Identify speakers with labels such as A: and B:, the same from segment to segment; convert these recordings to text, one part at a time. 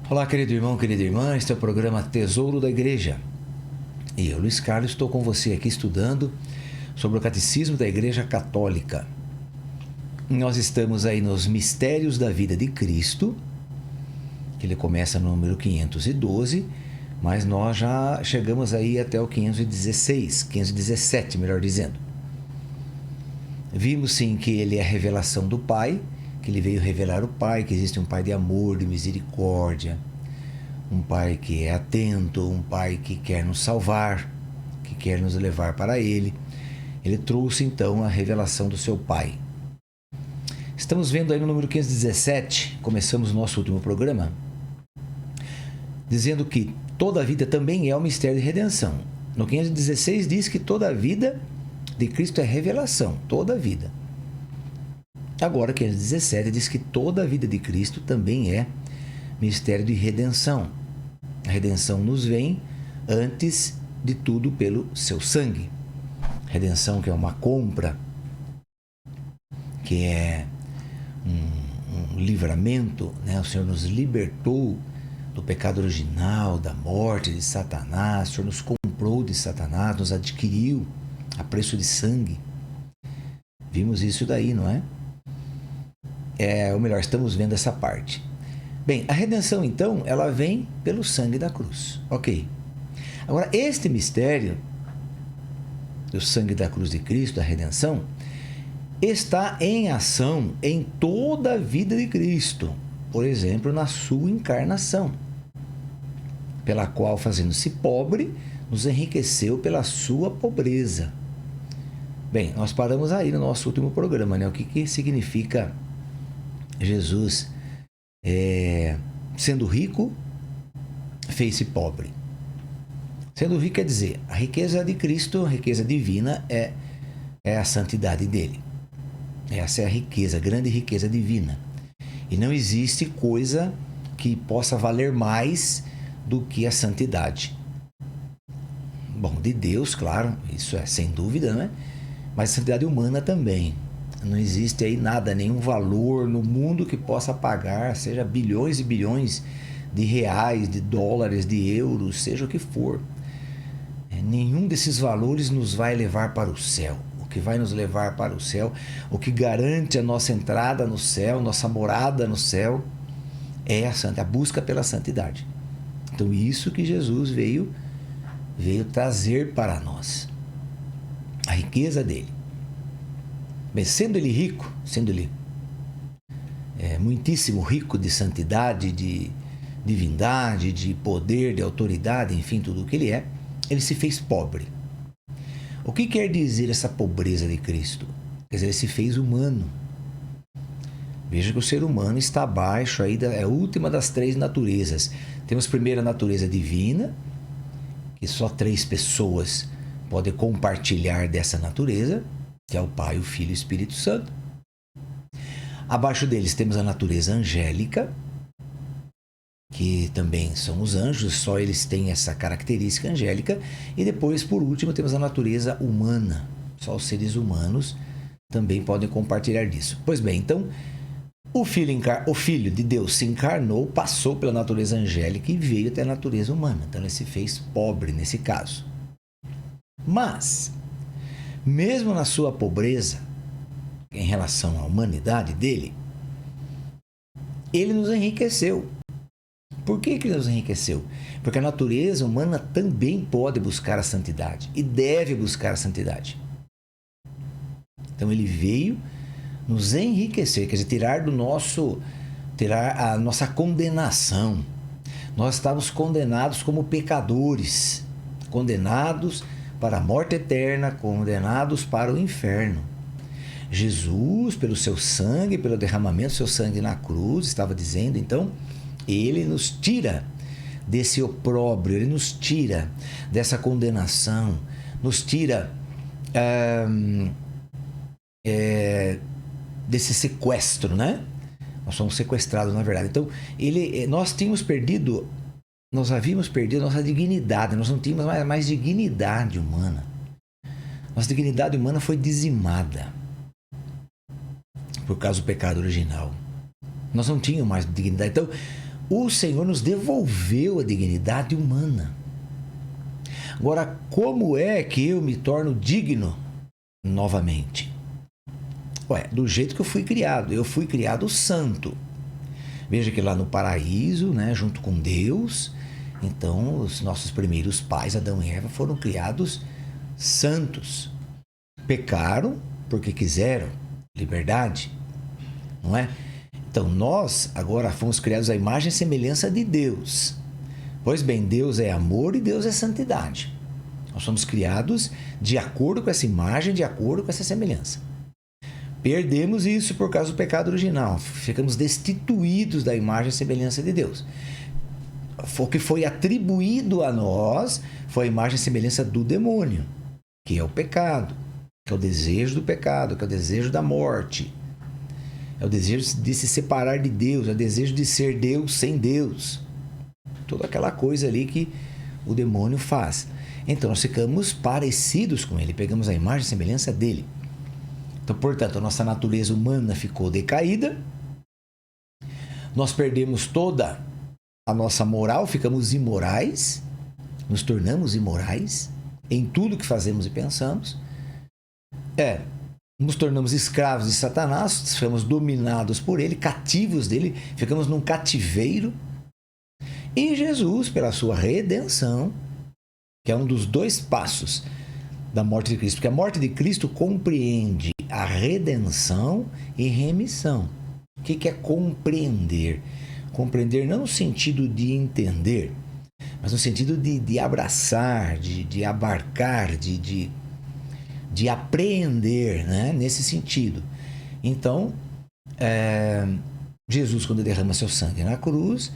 A: Olá, querido irmão, querida irmã, este é o programa Tesouro da Igreja. E eu, Luiz Carlos, estou com você aqui estudando sobre o Catecismo da Igreja Católica. Nós estamos aí nos Mistérios da Vida de Cristo, que ele começa no número 512, mas nós já chegamos aí até o 517, melhor dizendo. Vimos sim que ele é a revelação do Pai, que ele veio revelar o Pai, que existe um Pai de amor, de misericórdia, um Pai que é atento, um Pai que quer nos salvar, que quer nos levar para Ele. Ele trouxe então a revelação do seu Pai. Estamos vendo aí no número 517, começamos o nosso último programa, dizendo que toda a vida também é um mistério de redenção. No 516 diz que toda a vida de Cristo é revelação, toda a vida. Agora, 517 diz que toda a vida de Cristo também é mistério de redenção. A redenção nos vem antes de tudo pelo seu sangue. Redenção que é uma compra, que é um livramento, né? O Senhor nos libertou do pecado original, da morte de Satanás. O Senhor nos comprou de Satanás, nos adquiriu a preço de sangue. Vimos isso daí, não é? Ou melhor, estamos vendo essa parte. Bem, a redenção, então, ela vem pelo sangue da cruz. Ok. Agora, este mistério do sangue da cruz de Cristo, da redenção, está em ação em toda a vida de Cristo. Por exemplo, na sua encarnação, pela qual, fazendo-se pobre, nos enriqueceu pela sua pobreza. Bem, nós paramos aí no nosso último programa, né? O que significa Jesus, sendo rico, fez-se pobre. Sendo rico quer dizer, a riqueza de Cristo, a riqueza divina, é a santidade dele. Essa é a riqueza, a grande riqueza divina. E não existe coisa que possa valer mais do que a santidade. Bom, de Deus, claro, isso é sem dúvida, né? Mas a santidade humana também. Não existe aí nada, nenhum valor no mundo que possa pagar, seja bilhões e bilhões de reais, de dólares, de euros, seja o que for. Nenhum desses valores nos vai levar para o céu. O que vai nos levar para o céu, o que garante a nossa entrada no céu, nossa morada no céu, é a busca pela santidade. Então, isso que Jesus veio trazer para nós. A riqueza dele. Bem, sendo ele rico, sendo ele muitíssimo rico de santidade, de divindade, de poder, de autoridade, enfim, tudo o que ele se fez pobre. O que quer dizer essa pobreza de Cristo? Quer dizer, ele se fez humano. Veja que o ser humano está abaixo aí é a última das três naturezas. Temos primeiro a natureza divina, que só 3 pessoas podem compartilhar dessa natureza, que é o Pai, o Filho e o Espírito Santo. Abaixo deles temos a natureza angélica, que também são os anjos, só eles têm essa característica angélica. E depois, por último, temos a natureza humana. Só os seres humanos também podem compartilhar disso. Pois bem, então, o Filho de Deus se encarnou, passou pela natureza angélica e veio até a natureza humana. Então, ele se fez pobre nesse caso. Mas, mesmo na sua pobreza, em relação à humanidade dele, ele nos enriqueceu. Por que ele nos enriqueceu? Porque a natureza humana também pode buscar a santidade e deve buscar a santidade. Então ele veio nos enriquecer, quer dizer, tirar a nossa condenação. Nós estávamos condenados como pecadores, condenados para a morte eterna, condenados para o inferno. Jesus, pelo seu sangue, pelo derramamento do seu sangue na cruz, estava dizendo, então, ele nos tira desse opróbrio, ele nos tira dessa condenação, nos tira desse sequestro, né? Nós somos sequestrados, na verdade. Então, nós havíamos perdido nossa dignidade, nós não tínhamos mais dignidade humana. Nossa dignidade humana foi dizimada por causa do pecado original. Nós não tínhamos mais dignidade. Então, o Senhor nos devolveu a dignidade humana. Agora, como é que eu me torno digno novamente? Do jeito que eu fui criado. Eu fui criado santo. Veja que lá no paraíso, né, junto com Deus, então os nossos primeiros pais, Adão e Eva, foram criados santos. Pecaram porque quiseram liberdade, não é? Então nós agora fomos criados à imagem e semelhança de Deus. Pois bem, Deus é amor e Deus é santidade. Nós somos criados de acordo com essa imagem, de acordo com essa semelhança. Perdemos isso por causa do pecado original. Ficamos destituídos da imagem e semelhança de Deus. O que foi atribuído a nós foi a imagem e semelhança do demônio, que é o pecado, que é o desejo do pecado, que é o desejo da morte. É o desejo de se separar de Deus, é o desejo de ser Deus sem Deus. Toda aquela coisa ali que o demônio faz. Então nós ficamos parecidos com ele, pegamos a imagem e semelhança dele. Então, portanto, a nossa natureza humana ficou decaída, nós perdemos toda a nossa moral, ficamos imorais, nos tornamos imorais em tudo que fazemos e pensamos. Nos tornamos escravos de Satanás, ficamos dominados por ele, cativos dele, ficamos num cativeiro. E Jesus, pela sua redenção, que é um dos dois passos da morte de Cristo, porque a morte de Cristo compreende a redenção e remissão. O que é compreender? Compreender não no sentido de entender, mas no sentido de abraçar, de abarcar, de apreender, né? Nesse sentido. Então, Jesus, quando derrama seu sangue na cruz,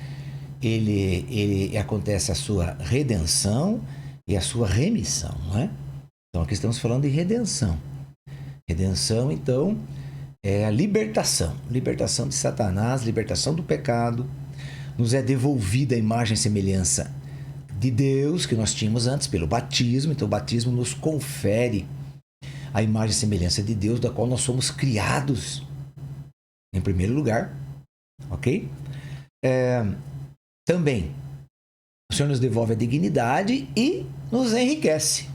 A: ele acontece a sua redenção e a sua remissão, não é? Então, aqui estamos falando de redenção. Redenção, então, é a libertação. Libertação de Satanás, libertação do pecado. Nos é devolvida a imagem e semelhança de Deus que nós tínhamos antes pelo batismo. Então, o batismo nos confere a imagem e semelhança de Deus, da qual nós somos criados, em primeiro lugar. Ok? Também, o Senhor nos devolve a dignidade e nos enriquece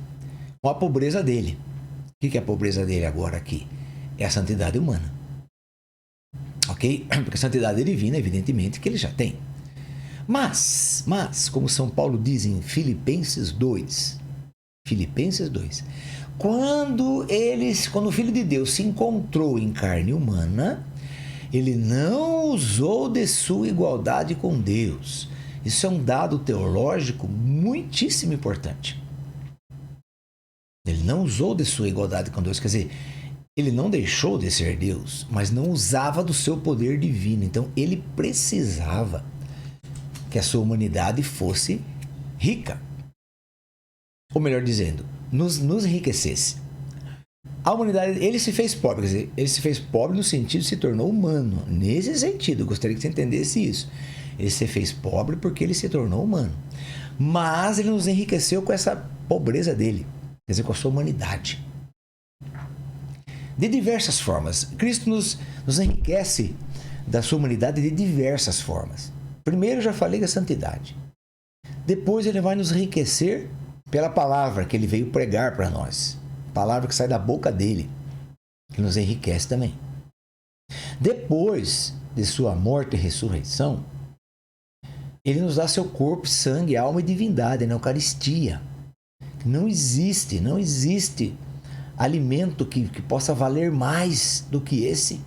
A: com a pobreza dele. O que é a pobreza dele agora aqui? É a santidade humana. Ok? Porque a santidade divina, evidentemente, que ele já tem. Mas, como São Paulo diz em Filipenses 2, quando o Filho de Deus se encontrou em carne humana, ele não usou de sua igualdade com Deus. Isso é um dado teológico muitíssimo importante. Ele não usou de sua igualdade com Deus, quer dizer, ele não deixou de ser Deus, mas não usava do seu poder divino. Então, ele precisava que a sua humanidade fosse rica. Ou melhor dizendo, nos enriquecesse. A humanidade, ele se fez pobre, quer dizer, ele se fez pobre no sentido de se tornou humano. Nesse sentido, eu gostaria que você entendesse isso. Ele se fez pobre porque ele se tornou humano. Mas ele nos enriqueceu com essa pobreza dele, quer dizer, com a sua humanidade. De diversas formas. Cristo nos enriquece da sua humanidade de diversas formas. Primeiro, já falei da santidade. Depois, ele vai nos enriquecer pela palavra que ele veio pregar para nós. Palavra que sai da boca dele, que nos enriquece também. Depois de sua morte e ressurreição, ele nos dá seu corpo, sangue, alma e divindade na Eucaristia. Não existe alimento que possa valer mais do que esse.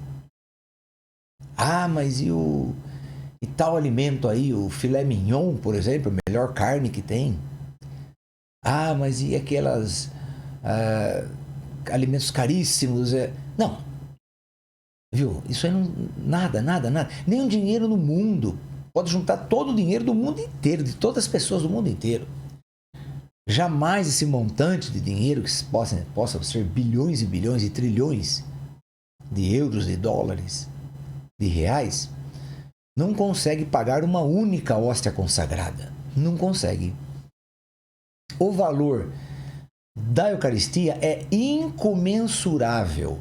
A: Mas e tal alimento aí, o filé mignon, por exemplo, a melhor carne que tem. Mas e aquelas alimentos caríssimos? Não. Viu? Isso aí não... Nada. Nem um dinheiro no mundo pode juntar todo o dinheiro do mundo inteiro, de todas as pessoas do mundo inteiro. Jamais esse montante de dinheiro, que possa ser bilhões e bilhões e trilhões de euros, de dólares, de reais, não consegue pagar uma única hóstia consagrada. Não consegue. O valor da Eucaristia é incomensurável.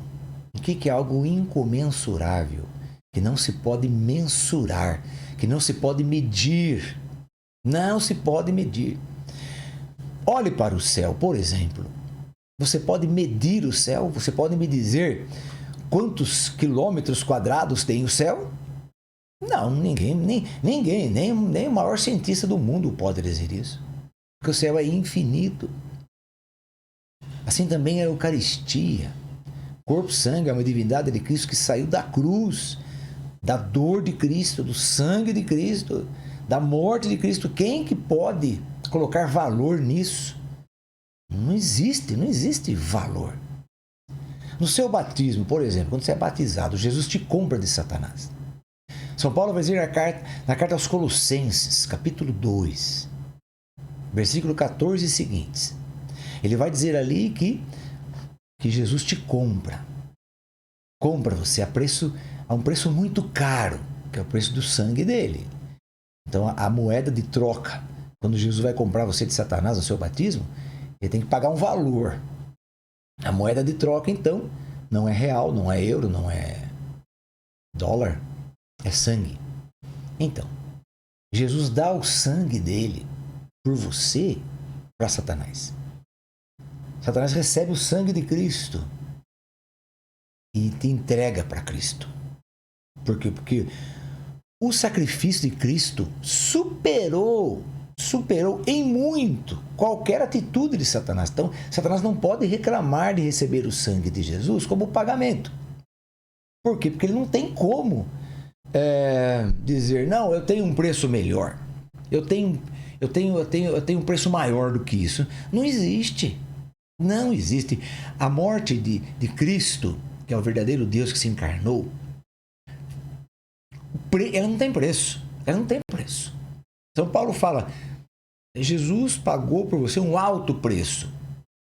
A: O que é algo incomensurável? que não se pode mensurar, que não se pode medir. Não se pode medir. Olhe para o céu, por exemplo. Você pode medir o céu? Você pode me dizer quantos quilômetros quadrados tem o céu? Não, nem o maior cientista do mundo pode dizer isso. Porque o céu é infinito. Assim também é a Eucaristia. Corpo, sangue, é uma divindade de Cristo que saiu da cruz, da dor de Cristo, do sangue de Cristo, da morte de Cristo. Quem que pode colocar valor nisso? Não existe valor. No seu batismo, por exemplo, quando você é batizado, Jesus te compra de Satanás. São Paulo vai dizer na carta aos Colossenses, capítulo 2, versículo 14 e seguintes. Ele vai dizer ali que Jesus te compra. Compra você a um preço muito caro, que é o preço do sangue dele. Então, a moeda de troca, quando Jesus vai comprar você de Satanás no seu batismo, ele tem que pagar um valor. A moeda de troca, então, não é real, não é euro, não é dólar, é sangue. Então, Jesus dá o sangue dele por você para Satanás. Satanás recebe o sangue de Cristo e te entrega para Cristo. Por quê? Porque o sacrifício de Cristo superou em muito qualquer atitude de Satanás. Então, Satanás não pode reclamar de receber o sangue de Jesus como pagamento. Por quê? Porque ele não tem como dizer, não, eu tenho um preço melhor. Eu tenho um preço maior do que isso. Não existe. Não existe. A morte de Cristo, que é o verdadeiro Deus que se encarnou, ela não tem preço. Ela não tem preço. São Paulo fala, Jesus pagou por você um alto preço.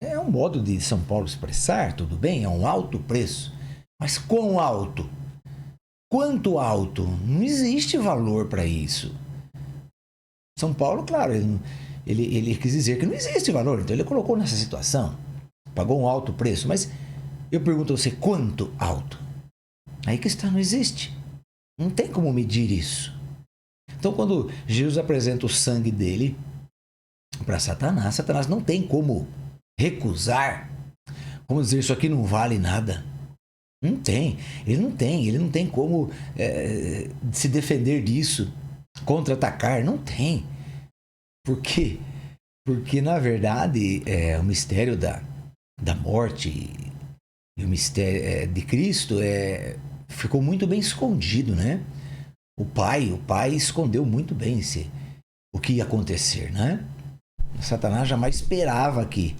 A: É um modo de São Paulo expressar, tudo bem, é um alto preço. Mas quão alto? Quanto alto? Não existe valor para isso. São Paulo, claro, ele quis dizer que não existe valor, então ele colocou nessa situação. Pagou um alto preço, mas eu pergunto a você, quanto alto? Aí que está, não existe. Não tem como medir isso. Então, quando Jesus apresenta o sangue dele para Satanás, Satanás não tem como recusar, como dizer, isso aqui não vale nada. Não tem. Ele não tem como se defender disso, contra-atacar. Não tem. Por quê? Porque, na verdade, o mistério da morte e o mistério de Cristo ficou muito bem escondido, né? O pai escondeu muito bem o que ia acontecer, né? Satanás jamais esperava que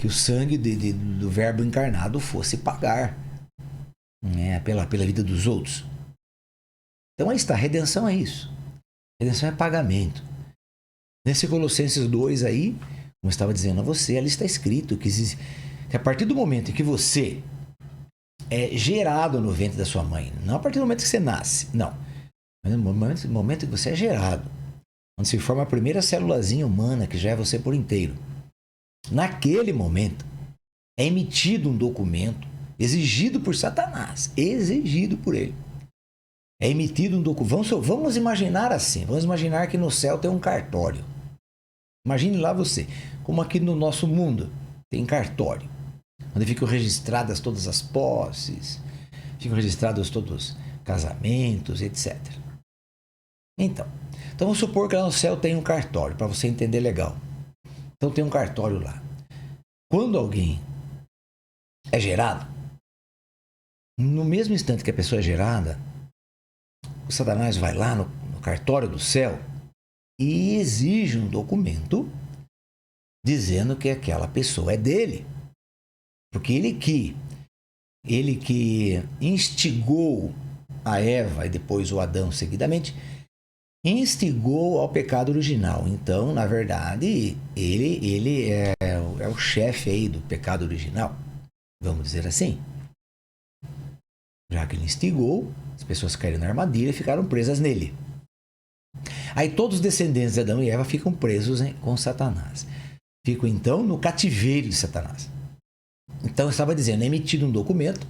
A: o sangue do verbo encarnado fosse pagar pela vida dos outros. Então aí está, redenção é isso. Redenção é pagamento. Nesse Colossenses 2 aí, como eu estava dizendo a você, ali está escrito que a partir do momento em que você é gerado no ventre da sua mãe, não a partir do momento que você nasce, não. Mas no momento que você é gerado, quando se forma a primeira célulazinha humana, que já é você por inteiro, naquele momento é emitido um documento exigido por Satanás, exigido por ele. É emitido um documento. Vamos imaginar assim, vamos imaginar que no céu tem um cartório. Imagine lá você, como aqui no nosso mundo tem cartório, onde ficam registradas todas as posses, ficam registrados todos os casamentos, etc. Então vamos supor que lá no céu tem um cartório, para você entender legal. Então tem um cartório lá. Quando alguém é gerado, no mesmo instante que a pessoa é gerada, o Satanás vai lá no cartório do céu e exige um documento dizendo que aquela pessoa é dele. Porque ele que instigou a Eva e depois o Adão seguidamente, instigou ao pecado original. Então, na verdade, ele é o chefe aí do pecado original, vamos dizer assim. Já que ele instigou, as pessoas caíram na armadilha e ficaram presas nele. Aí todos os descendentes de Adão e Eva ficam presos com Satanás. Ficam então no cativeiro de Satanás. Então eu estava dizendo, é emitido um documento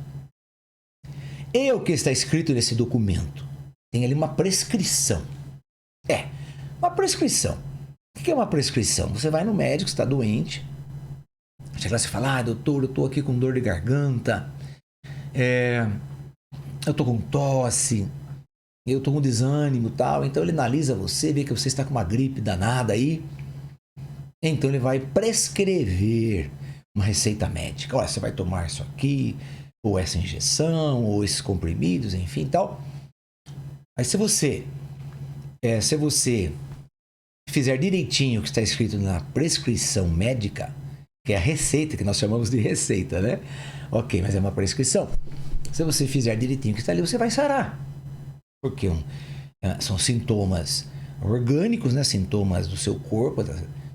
A: E o que está escrito nesse documento? Tem ali uma prescrição. Uma prescrição. O que é uma prescrição? Você vai no médico, está doente. Chega lá e fala, doutor, eu estou aqui com dor de garganta. Eu estou com tosse. Eu estou com desânimo e tal. Então ele analisa você, vê que você está com uma gripe danada aí. Então ele vai prescrever uma receita médica. Olha, você vai tomar isso aqui, ou essa injeção, ou esses comprimidos, enfim, tal. Aí se você fizer direitinho o que está escrito na prescrição médica, que é a receita, que nós chamamos de receita, né? Ok, mas é uma prescrição. Se você fizer direitinho o que está ali, você vai sarar. Porque são sintomas orgânicos, né? Sintomas do seu corpo,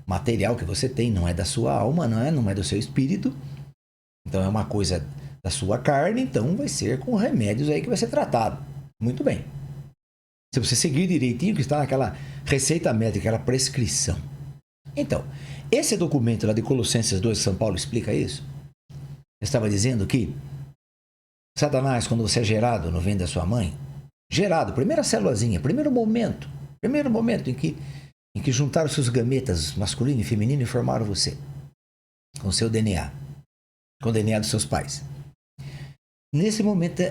A: material que você tem, não é da sua alma, não é do seu espírito. Então é uma coisa da sua carne, então vai ser com remédios aí que vai ser tratado. Muito bem. Se você seguir direitinho o que está naquela receita médica, aquela prescrição. Então, esse documento lá de Colossenses 2, São Paulo explica isso. Eu estava dizendo que Satanás, quando você é gerado no ventre da sua mãe, gerado, primeira célulazinha, primeiro momento em que juntaram seus gametas masculino e feminino e formaram você, com seu DNA, com o DNA dos seus pais. Nesse momento,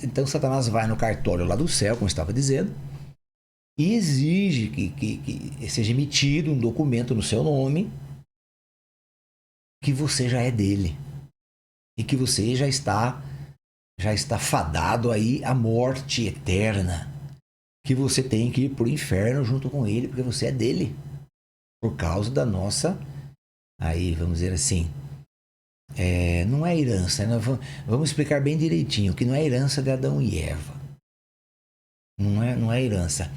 A: então Satanás vai no cartório lá do céu, como eu estava dizendo, e exige que seja emitido um documento no seu nome que você já é dele e que você já está fadado aí à morte eterna, que você tem que ir para o inferno junto com ele porque você é dele, por causa da nossa, aí vamos dizer assim, não é herança, né? Vamos explicar bem direitinho, que não é herança de Adão e Eva, não é herança.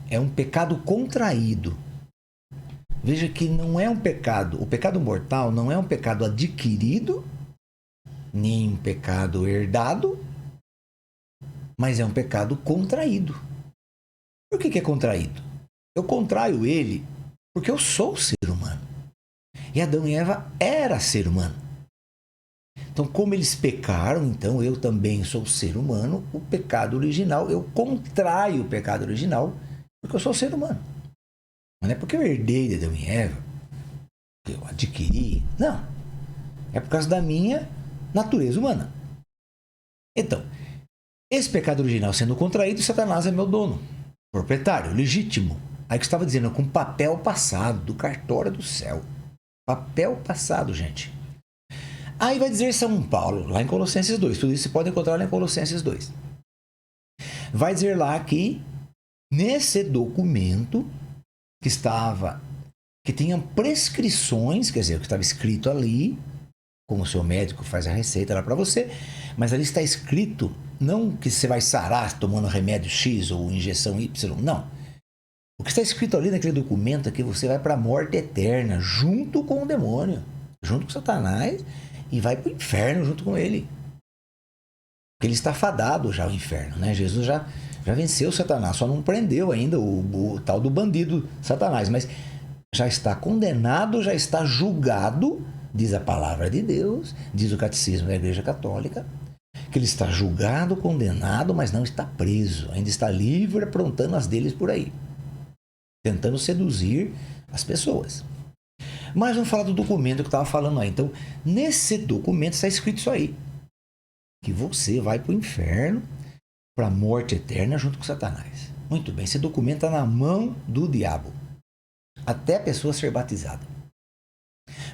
A: É um pecado contraído. Veja que não é um pecado. O pecado mortal não é um pecado adquirido, nem um pecado herdado, mas é um pecado contraído. Por que é contraído? Eu contraio ele porque eu sou ser humano. E Adão e Eva era ser humano. Então, como eles pecaram, então eu também sou ser humano. O pecado original, eu contraio o pecado original porque eu sou ser humano. Não é porque eu herdei de Adão e Eva, que eu adquiri. Não. É por causa da minha natureza humana. Então, esse pecado original sendo contraído, Satanás é meu dono, proprietário, legítimo. Aí que eu estava dizendo, com papel passado, do cartório do céu. Papel passado, gente. Aí vai dizer São Paulo, lá em Colossenses 2. Tudo isso você pode encontrar lá em Colossenses 2. Vai dizer lá que nesse documento que tinham prescrições, quer dizer, o que estava escrito ali, como o seu médico faz a receita lá para você, mas ali está escrito, não que você vai sarar tomando remédio X ou injeção Y, não. O que está escrito ali naquele documento é que você vai para a morte eterna, junto com o demônio, junto com Satanás, e vai para o inferno junto com ele. Porque ele está fadado já ao inferno, né? Jesus já venceu Satanás, só não prendeu ainda o tal do bandido Satanás, mas já está condenado, já está julgado, diz a palavra de Deus, diz o catecismo da Igreja Católica, que ele está julgado, condenado, mas não está preso, ainda está livre, aprontando as deles por aí, tentando seduzir as pessoas. Mas vamos falar do documento que eu estava falando aí. Então, nesse documento está escrito isso aí, que você vai para o inferno, para a morte eterna junto com Satanás. Muito bem, esse documento está na mão do diabo, até a pessoa ser batizada.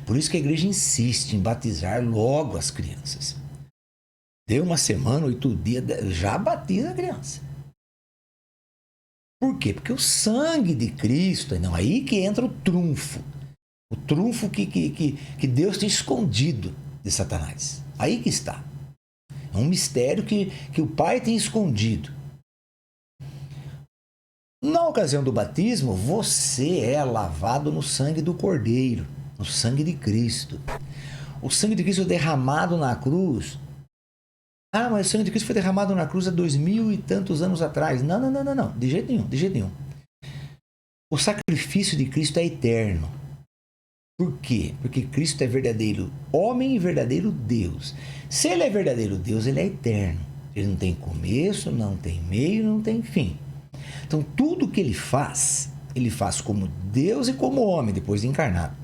A: Por isso que a igreja insiste em batizar logo as crianças. Deu uma semana, 8 dias, já batiza a criança. Por quê? Porque o sangue de Cristo, não, aí que entra o trunfo. O trunfo que Deus tem escondido de Satanás. Aí que está. É um mistério que o Pai tem escondido. Na ocasião do batismo, você é lavado no sangue do Cordeiro, no sangue de Cristo. O sangue de Cristo derramado na cruz. Ah, mas o sangue de Cristo foi derramado na cruz há 2000 e tantos anos atrás. Não. De jeito nenhum. O sacrifício de Cristo é eterno. Por quê? Porque Cristo é verdadeiro homem e verdadeiro Deus. Se ele é verdadeiro Deus, ele é eterno. Ele não tem começo, não tem meio, não tem fim. Então, tudo que ele faz como Deus e como homem, depois de encarnado.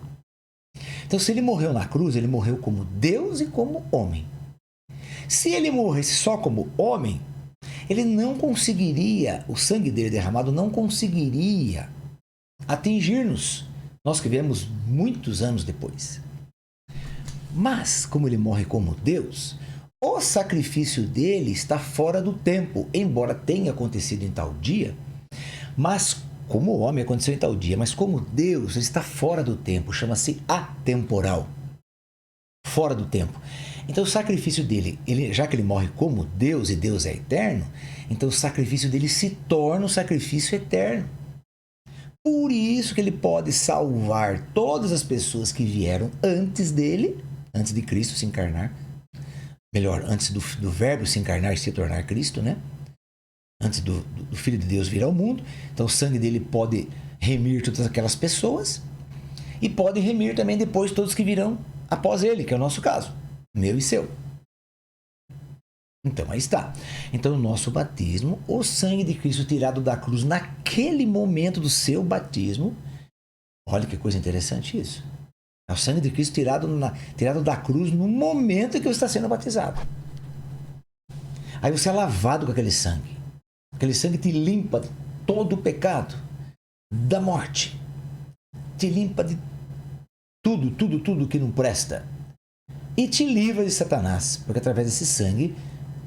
A: Então, se ele morreu na cruz, ele morreu como Deus e como homem. Se ele morresse só como homem, ele não conseguiria, o sangue dele derramado não conseguiria atingir-nos, nós que viemos muitos anos depois. Mas, como ele morre como Deus, o sacrifício dele está fora do tempo, embora tenha acontecido em tal dia, mas como homem aconteceu em tal dia, mas como Deus, ele está fora do tempo, chama-se atemporal. Fora do tempo. Então o sacrifício dele, já que ele morre como Deus e Deus é eterno, então o sacrifício dele se torna um sacrifício eterno. Por isso que ele pode salvar todas as pessoas que vieram antes dele, antes de Cristo se encarnar. Melhor, antes do verbo se encarnar e se tornar Cristo, né? Antes do Filho de Deus vir ao mundo. Então o sangue dele pode remir todas aquelas pessoas e pode remir também depois todos que virão após ele, que é o nosso caso, meu e seu. Então, aí está. Então, no nosso batismo, o sangue de Cristo tirado da cruz naquele momento do seu batismo, olha que coisa interessante isso. É o sangue de Cristo tirado da cruz no momento em que você está sendo batizado. Aí você é lavado com aquele sangue. Aquele sangue te limpa de todo o pecado da morte. Te limpa de tudo que não presta. E te livra de Satanás, porque através desse sangue,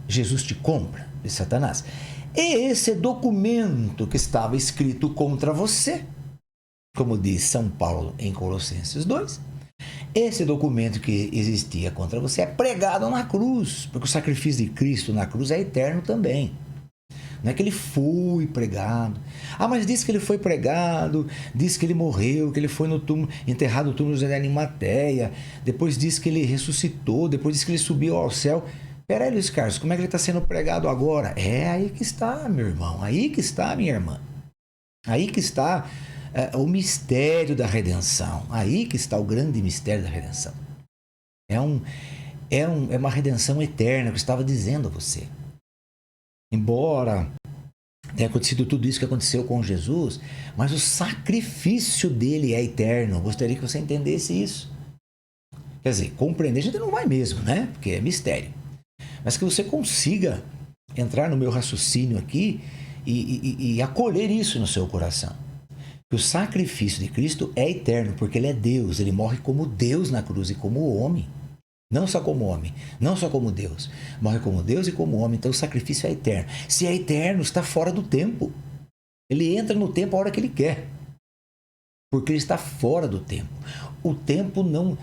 A: Jesus te compra de Satanás. E esse documento que estava escrito contra você, como diz São Paulo em Colossenses 2, esse documento que existia contra você é pregado na cruz, porque o sacrifício de Cristo na cruz é eterno também. Não é que ele foi pregado. Ah, mas diz que ele foi pregado, diz que ele morreu, que ele foi no túmulo, enterrado no túmulo de Arimateia, depois diz que ele ressuscitou, depois diz que ele subiu ao céu. Peraí, Luiz Carlos, como é que ele está sendo pregado agora? É aí que está, meu irmão, aí que está, minha irmã. Aí que está o mistério da redenção. Aí que está o grande mistério da redenção. É uma redenção eterna que eu estava dizendo a você. Embora tenha acontecido tudo isso que aconteceu com Jesus, mas o sacrifício dele é eterno. Eu gostaria que você entendesse isso. Quer dizer, compreender a gente não vai mesmo, né? Porque é mistério. Mas que você consiga entrar no meu raciocínio aqui e acolher isso no seu coração. Que o sacrifício de Cristo é eterno, porque ele é Deus. Ele morre como Deus na cruz e como homem. Não só como homem, não só como Deus. Morre como Deus e como homem, então o sacrifício é eterno. Se é eterno, está fora do tempo. Ele entra no tempo a hora que ele quer. Porque ele está fora do tempo. O tempo não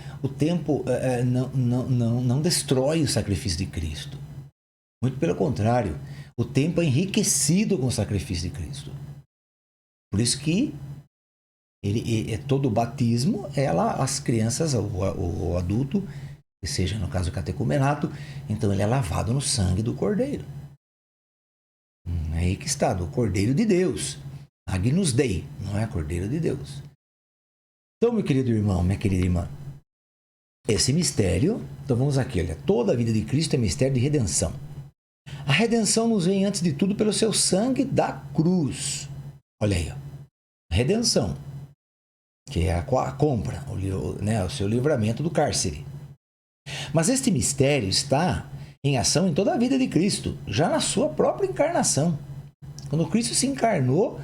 A: destrói o sacrifício de Cristo. Muito pelo contrário, o tempo é enriquecido com o sacrifício de Cristo. Por isso que todo batismo, as crianças, o adulto, que seja no caso o catecumenato, então ele é lavado no sangue do Cordeiro. É aí que está, do Cordeiro de Deus. Agnus Dei, não é Cordeiro de Deus. Então, meu querido irmão, minha querida irmã, esse mistério, então vamos aqui, olha, toda a vida de Cristo é mistério de redenção. A redenção nos vem antes de tudo pelo seu sangue da cruz. Olha aí, ó. Redenção, que é a compra, o seu livramento do cárcere. Mas este mistério está em ação em toda a vida de Cristo, já na sua própria encarnação. Quando Cristo se encarnou,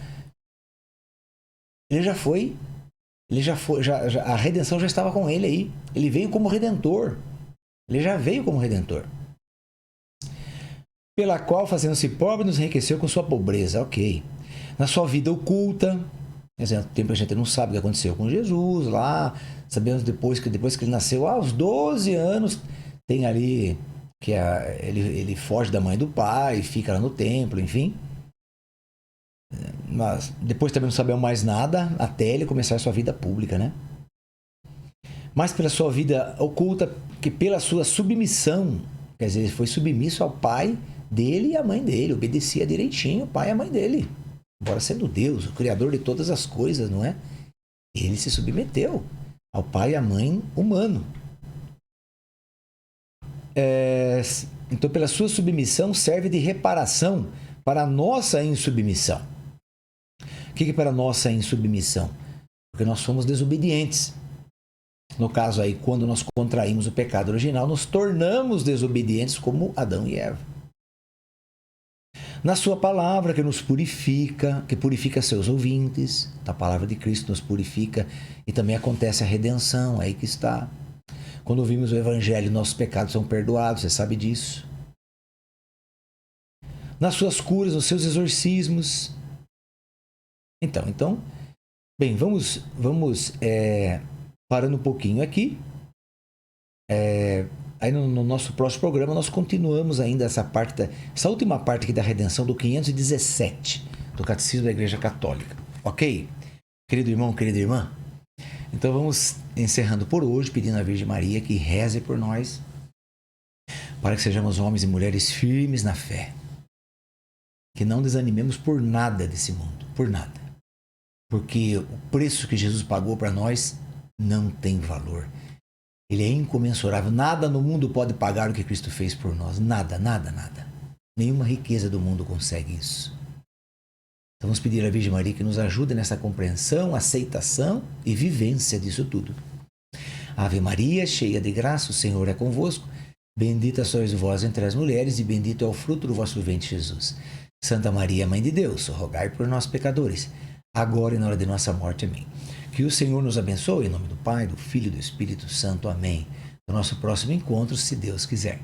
A: a redenção já estava com ele aí. Ele veio como redentor. Ele já veio como redentor. Pela qual, fazendo-se pobre, nos enriqueceu com sua pobreza. Ok. Na sua vida oculta, por exemplo, tempo a gente não sabe o que aconteceu com Jesus lá. Sabemos depois que ele nasceu, aos 12 anos, tem ali que ele foge da mãe e do pai, fica lá no templo, enfim. Mas depois também não sabemos mais nada até ele começar a sua vida pública, né? Mas pela sua vida oculta, que pela sua submissão, quer dizer, ele foi submisso ao pai dele e à mãe dele, obedecia direitinho o pai e a mãe dele. Embora sendo Deus, o Criador de todas as coisas, não é? Ele se submeteu ao pai e à mãe humano. Então, pela sua submissão, serve de reparação para a nossa insubmissão. O que é para a nossa insubmissão? Porque nós somos desobedientes. No caso aí, quando nós contraímos o pecado original, nos tornamos desobedientes como Adão e Eva. Na sua palavra, que nos purifica, que purifica seus ouvintes, a palavra de Cristo nos purifica, e também acontece a redenção, aí que está. Quando ouvimos o Evangelho, nossos pecados são perdoados, você sabe disso. Nas suas curas, nos seus exorcismos. Então, bem, vamos parando um pouquinho aqui. Aí no nosso próximo programa nós continuamos ainda essa última parte aqui da redenção do 517 do Catecismo da Igreja Católica. Ok? Querido irmão, querida irmã? Então vamos encerrando por hoje, pedindo à Virgem Maria que reze por nós, para que sejamos homens e mulheres firmes na fé. Que não desanimemos por nada desse mundo, por nada. Porque o preço que Jesus pagou para nós não tem valor. Ele é incomensurável. Nada no mundo pode pagar o que Cristo fez por nós. Nada, nada, nada. Nenhuma riqueza do mundo consegue isso. Então vamos pedir à Virgem Maria que nos ajude nessa compreensão, aceitação e vivência disso tudo. Ave Maria, cheia de graça, o Senhor é convosco. Bendita sois vós entre as mulheres e bendito é o fruto do vosso ventre, Jesus. Santa Maria, Mãe de Deus, rogai por nós, pecadores, agora e na hora de nossa morte. Amém. Que o Senhor nos abençoe, em nome do Pai, do Filho e do Espírito Santo. Amém. No nosso próximo encontro, se Deus quiser.